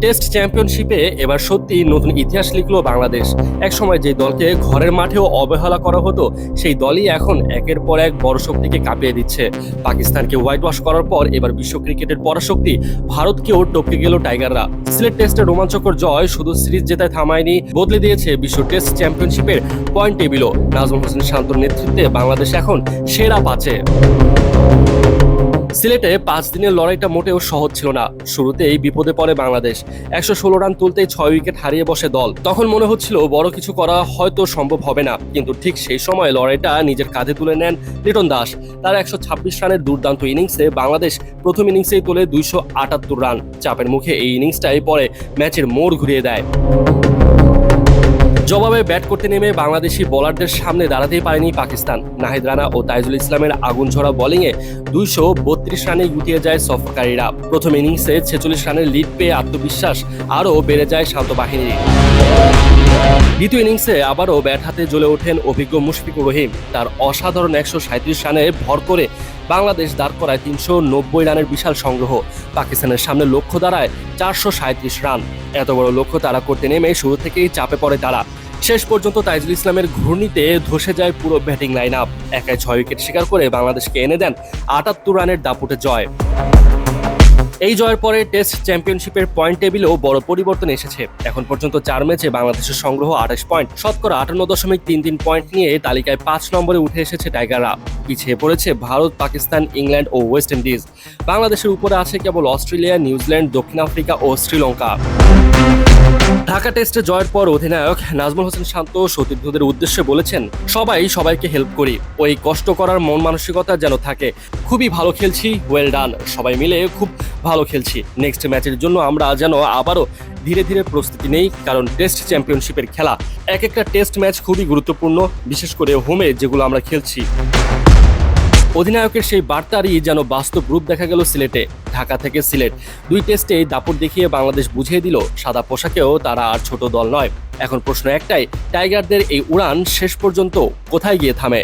Test চ্যাম্পিয়নশিপে এবার সত্যি নতুন ইতিহাস লিখলো বাংলাদেশ। একসময় যে দলকে ঘরের মাঠেও অবহেলা করা হতো, সেই দলই এখন একের পর এক বড় শক্তিকে কাঁপিয়ে দিচ্ছে। পাকিস্তানকে হোয়াইট ওয়াশ করার পর এবার বিশ্ব ক্রিকেটের পরাশক্তি ভারতকেও টপকে গেল টাইগাররা। সিলেট টেস্টের রোমাঞ্চকর জয় শুধু সিরিজ জেতায় থামায়নি, বদলে দিয়েছে বিশ্ব টেস্ট চ্যাম্পিয়নশিপের পয়েন্ট টেবিলও। নাজমুল হোসেন শান্তর নেতৃত্বে বাংলাদেশ এখন সেরা 5-এ। সিলেটে 5 দিনের লড়াইটা মোটেও সহজ ছিল না। শুরুতেই বিপদে পড়ে বাংলাদেশ। 116 রান তুলতেই 6 উইকেট হারিয়ে বসে দল। তখন মনে হচ্ছিল বড় কিছু করা হয়তো সম্ভব হবে না, কিন্তু ঠিক সেই সময় লড়াইটা নিজের কাঁধে তুলে নেন লিটন দাস। তার 126 রানের দুর্দান্ত ইনিংসে বাংলাদেশ প্রথম ইনিংসেই তোলে 278 রান। চাপের মুখে এই ইনিংসটাই পরে ম্যাচের মোড় ঘুরিয়ে দেয়। জবাবে ব্যাট করতে নেমে বাংলাদেশি বোলারদের সামনে দাঁড়াতেই পারেনি পাকিস্তান। নাহিদ রানা ও তাইজুল ইসলামের আগুনঝরা বোলিংয়ে 232 রানে গুটিয়ে যায় সফরকারীরা। প্রথম ইনিংসে 46 রানের লিড পেয়ে আত্মবিশ্বাস আরও বেড়ে যায় শান্ত বাহিনীর। দ্বিতীয় ইনিংসে আবারও ব্যাট হাতে জ্বলে ওঠেন অভিজ্ঞ মুশফিকুর রহিম। তার অসাধারণ 137 রানে ভর করে বাংলাদেশ দাঁড় করায় 390 রানের বিশাল সংগ্রহ। পাকিস্তানের সামনে লক্ষ্য দাঁড়ায় 437 রান। এত বড় লক্ষ্য তারা করতে নেমে শুরু থেকেই চাপে পড়ে তারা। শেষ পর্যন্ত তাইজুল ইসলামের ঘূর্ণিতে ধসে যায় পুরো ব্যাটিং লাইন আপ। একাই 6 উইকেট শিকার করে বাংলাদেশকে এনে দেন 78 রানের দাপুটে জয়। এই জয়ের পরে টেস্ট চ্যাম্পিয়নশিপের পয়েন্ট টেবিলেও বড় পরিবর্তন এসেছে। এখন পর্যন্ত 4 ম্যাচে বাংলাদেশের সংগ্রহ 28 পয়েন্ট, শতকরা 58.33 পয়েন্ট নিয়ে তালিকায় 5 নম্বরে উঠে এসেছে টাইগাররা। পিছিয়ে পড়েছে ভারত, পাকিস্তান, ইংল্যান্ড ও ওয়েস্ট ইন্ডিজ। বাংলাদেশের উপরে আছে কেবল অস্ট্রেলিয়া, নিউজিল্যান্ড, দক্ষিণ আফ্রিকা ও শ্রীলঙ্কা। ঢাকা টেস্টে জয়ের পর অধিনায়ক নাজমুল হোসেন শান্ত সতীর্থদের উদ্দেশ্যে বলেছেন, সবাই সবাইকে হেল্প করি, ওই কষ্ট করার মন মানসিকতা যেন থাকে। খুবই ভালো খেলছি, ওয়েল ডান, সবাই মিলে খুব ভালো খেলছি। নেক্সট ম্যাচের জন্য আমরা যেন আবারও ধীরে ধীরে প্রস্তুতি নেই, কারণ টেস্ট চ্যাম্পিয়নশিপের খেলা। এক একটা টেস্ট ম্যাচ খুবই গুরুত্বপূর্ণ, বিশেষ করে হোমে যেগুলো আমরা খেলছি। অধিনায়কের সেই বার্তারই যেন বাস্তব রূপ দেখা গেল সিলেটে। ঢাকা থেকে সিলেট 2 টেস্টেই দাপট দেখিয়ে বাংলাদেশ বুঝিয়ে দিল সাদা পোশাকেও তারা আর ছোট দল নয়। এখন প্রশ্ন একটাই, টাইগারদের এই উড়ান শেষ পর্যন্ত কোথায় গিয়ে থামে?